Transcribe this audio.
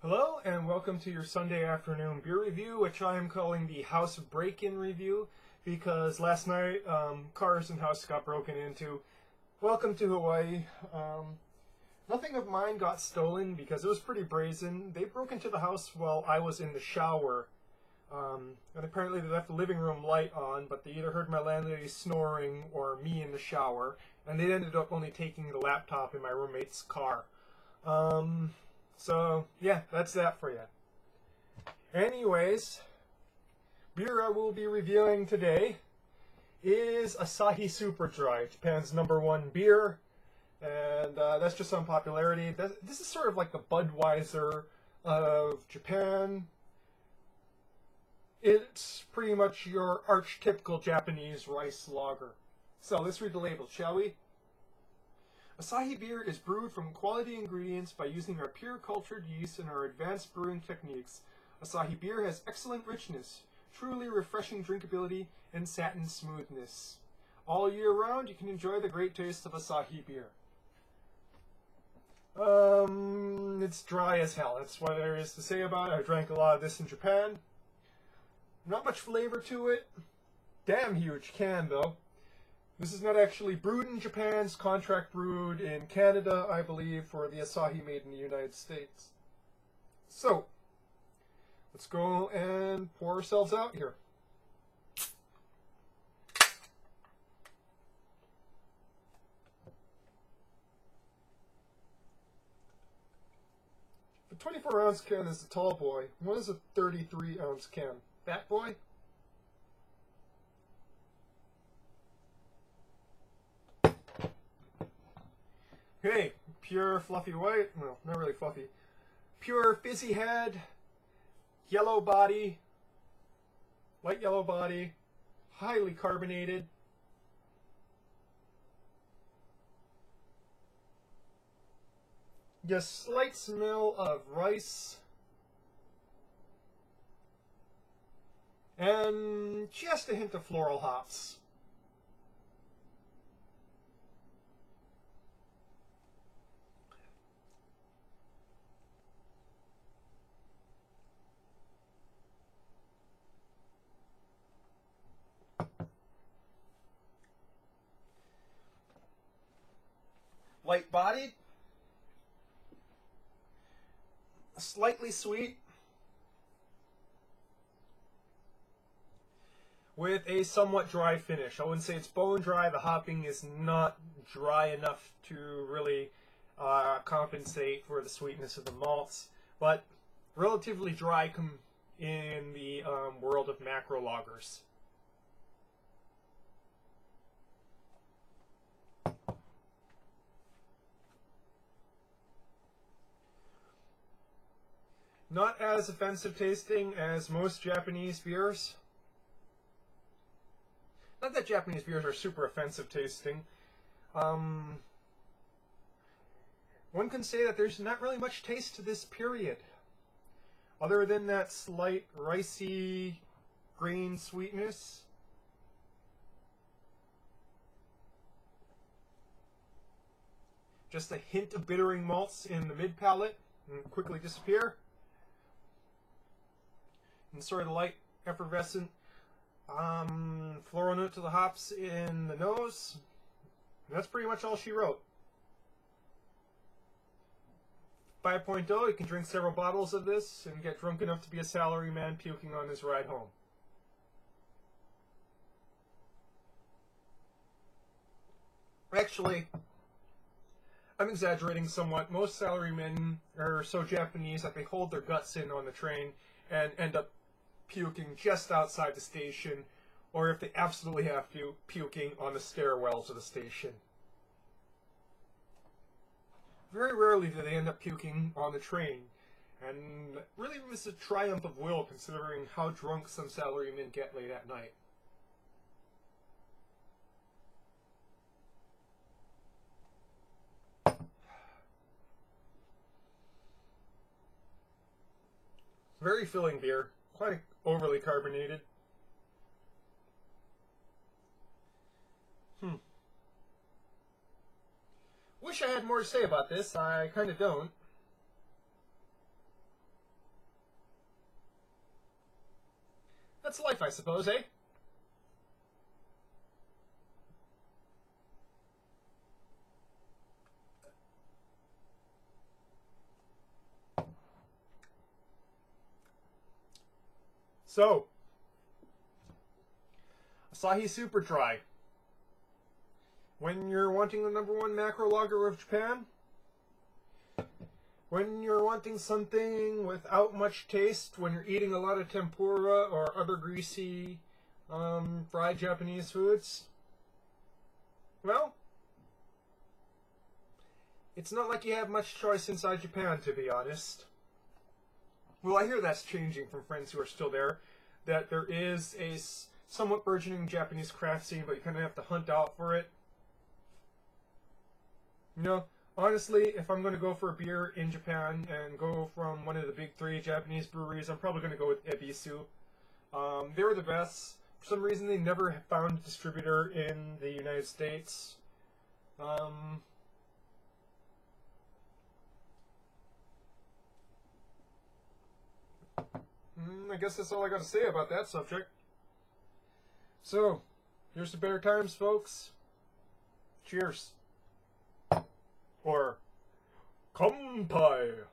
Hello and welcome to your Sunday afternoon beer review, which I am calling the House Break-In review because last night cars and house got broken into. Welcome to Hawaii. Nothing of mine got stolen because it was pretty brazen. They broke into the house while I was in the shower. And apparently they left the living room light on, but they either heard my landlady snoring or me in the shower, and they ended up only taking the laptop in my roommate's car. So, yeah, that's that for you. Anyways, beer I will be reviewing today is Asahi Super Dry, Japan's #1 beer, and that's just on popularity. This is sort of like the Budweiser of Japan. It's pretty much your archetypical Japanese rice lager. So let's read the label, shall we? Asahi beer is brewed from quality ingredients by using our pure cultured yeast and our advanced brewing techniques. Asahi beer has excellent richness, truly refreshing drinkability, and satin smoothness. All year round, you can enjoy the great taste of Asahi beer. It's dry as hell. That's what there is to say about it. I drank a lot of this in Japan. Not much flavor to it. Damn huge can, though. This is not actually brewed in Japan. It's contract brewed in Canada, I believe, for the Asahi made in the United States. So, let's go and pour ourselves out here. The 24-ounce can is the tall boy. What is a 33-ounce can? Fat boy? Okay, pure fluffy white, well, not really fluffy. Pure fizzy head, yellow body, light yellow body, highly carbonated. Just slight smell of rice. And just a hint of floral hops. Light-bodied, slightly sweet, with a somewhat dry finish. I wouldn't say it's bone dry. The hopping is not dry enough to really compensate for the sweetness of the malts, but relatively dry in the world of macro lagers. Not as offensive tasting as most Japanese beers. Not that Japanese beers are super offensive tasting. One can say that there's not really much taste to this period, other than that slight ricey grain sweetness. Just a hint of bittering malts in the mid palate and quickly disappear. And sort of light, effervescent floral note to the hops in the nose. And that's pretty much all she wrote. 5.0, you can drink several bottles of this and get drunk enough to be a salaryman puking on his ride home. Actually, I'm exaggerating somewhat. Most salarymen are so Japanese that they hold their guts in on the train and end up puking just outside the station, or if they absolutely have to, puking on the stairwells of the station. Very rarely do they end up puking on the train, and really it's a triumph of will considering how drunk some salarymen get late at night. Very filling beer, quite overly carbonated. Wish I had more to say about this. I kind of don't. That's life, I suppose, eh? So, Asahi Super Dry. When you're wanting the #1 macro lager of Japan, when you're wanting something without much taste, when you're eating a lot of tempura or other greasy fried Japanese foods, well, it's not like you have much choice inside Japan, to be honest. Well, I hear that's changing from friends who are still there, that there is a somewhat burgeoning Japanese craft scene, but you kind of have to hunt out for it. You know, honestly, if I'm going to go for a beer in Japan and go from one of the big 3 Japanese breweries, I'm probably going to go with Ebisu. They were the best. For some reason, they never found a distributor in the United States. I guess that's all I got to say about that subject. So, here's to better times, folks. Cheers. Or, Kanpai.